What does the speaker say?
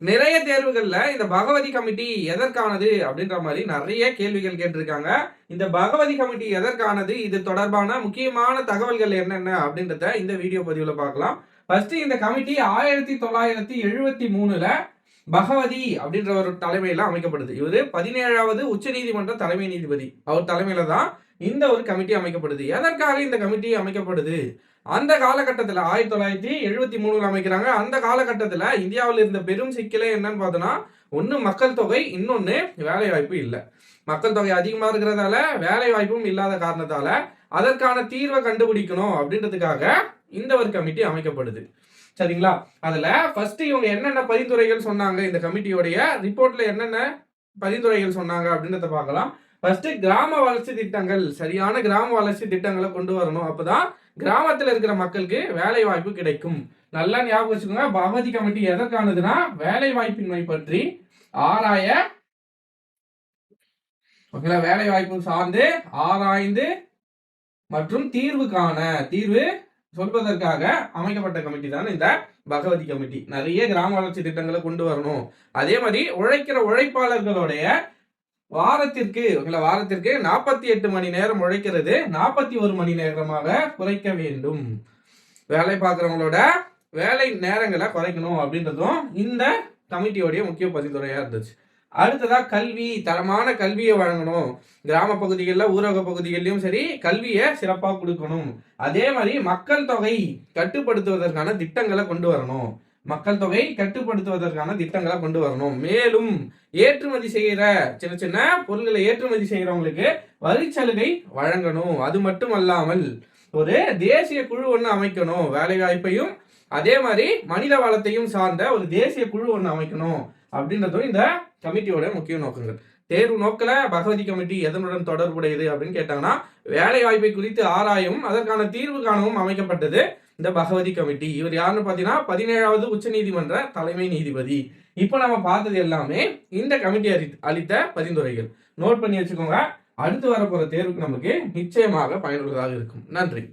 நிறைய தேர்வுகள்ல இந்த பகவதி கமிட்டி எதற்கானது அப்படின்ற மாதிரி நிறைய கேள்விகள் கேட்டிருக்காங்க. இந்த பகவதி கமிட்டி எதற்கானது, இது தொடர்பான முக்கியமான தகவல்கள் என்னென்ன அப்படின்றத இந்த வீடியோ பதிவுல பார்க்கலாம். ஃபர்ஸ்ட் இந்த கமிட்டி 1973ல பகவதி அப்படின்ற ஒரு தலைமையில அமைக்கப்படுது. இவரு 17வது உச்ச நீதிமன்ற தலைமை நீதிபதி. அவர் தலைமையில தான் இந்த ஒரு கமிட்டி அமைக்கப்படுது. எதற்காக இந்த கமிட்டி அமைக்கப்படுது? அந்த காலகட்டத்தில் 1973ல அமைக்கிறாங்க. அந்த காலகட்டத்தில் இந்தியாவில் இருந்த பெரும் சிக்கலே என்னன்னு பார்த்தோம்னா, ஒன்று மக்கள் தொகை, இன்னொன்று வேலை வாய்ப்பு இல்லை. மக்கள் தொகை அதிகமாக இருக்கிறதால வேலை வாய்ப்பும் இல்லாத காரணத்தால அதற்கான தீர்வை கண்டுபிடிக்கணும் அப்படின்றதுக்காக இந்த ஒரு கமிட்டி அமைக்கப்படுது. சரிங்களா? அதுல ஃபர்ஸ்ட் இவங்க என்னென்ன பரிந்துரைகள் சொன்னாங்க, இந்த கமிட்டியோடைய ரிப்போர்ட்ல என்னென்ன பரிந்துரைகள் சொன்னாங்க அப்படின்றத பார்க்கலாம். ஃபர்ஸ்ட் கிராம வளர்ச்சி திட்டங்கள், சரியான கிராம வளர்ச்சி திட்டங்களை கொண்டு வரணும். அப்பதான் கிராமத்தில் இருக்கிற மக்களுக்கு வேலை வாய்ப்பு கிடைக்கும். நல்லா ஞாபகம் வச்சுக்கோங்க. பகவதி கமிட்டி எதற்கானதுன்னா வேலை வாய்ப்பின்மை பற்றி ஆராய, வேலை வாய்ப்பு சார்ந்து ஆராய்ந்து மற்றும் தீர்வு சொல்வதற்காக அமைக்கப்பட்ட கமிட்டி தான் இந்த பகவதி கமிட்டி. நிறைய கிராம வளர்ச்சி திட்டங்களை கொண்டு வரணும். அதே மாதிரி உழைக்கிற உழைப்பாளர்களுடைய வாரத்திற்கு 48 மணி நேரம் உழைக்கிறது 41 மணி நேரமாக குறைக்க வேண்டும். வேலை பார்க்குறவங்களோட வேலை நேரங்களை குறைக்கணும் அப்படின்றதும் இந்த கமிட்டியோடைய முக்கிய பரிந்துரையா இருந்துச்சு. அடுத்ததா கல்வி, தரமான கல்வியை வழங்கணும். கிராம பகுதிகளில், ஊரக பகுதிகளிலும் சரி கல்வியை சிறப்பாக கொடுக்கணும். அதே மாதிரி மக்கள் தொகை கட்டுப்படுத்துவதற்கான திட்டங்களை கொண்டு வரணும். மேலும் ஏற்றுமதி செய்கிற சின்ன சின்ன பொருட்களை ஏற்றுமதி செய்யறவங்களுக்கு வரி சலுகை வழங்கணும். அது மட்டும் அல்லாமல் ஒரு தேசிய குழு ஒன்று அமைக்கணும். வேலை வாய்ப்பையும் அதே மாதிரி மனித வளத்தையும் சார்ந்த ஒரு தேசிய குழு ஒன்று அமைக்கணும் அப்படின்றதும் இந்த கமிட்டியோட முக்கிய நோக்கங்கள். தேர்வு நோக்கில பகவதி கமிட்டி எதனுடன் தொடர்புடையது அப்படின்னு கேட்டாங்கன்னா, வேலை வாய்ப்பை குறித்து ஆராயும் அதற்கான தீர்வு காணவும் அமைக்கப்பட்டது இந்த பகவதி கமிட்டி. இவர் யாருன்னு பாத்தீங்கன்னா 17வது உச்ச நீதிமன்ற தலைமை நீதிபதி. இப்போ நம்ம பார்த்தது எல்லாமே இந்த கமிட்டி அளித்த பரிந்துரைகள். நோட் பண்ணி வச்சுக்கோங்க. அடுத்து வரப்போற தேர்வுக்கு நமக்கு நிச்சயமாக பயனுள்ளதாக இருக்கும். நன்றி.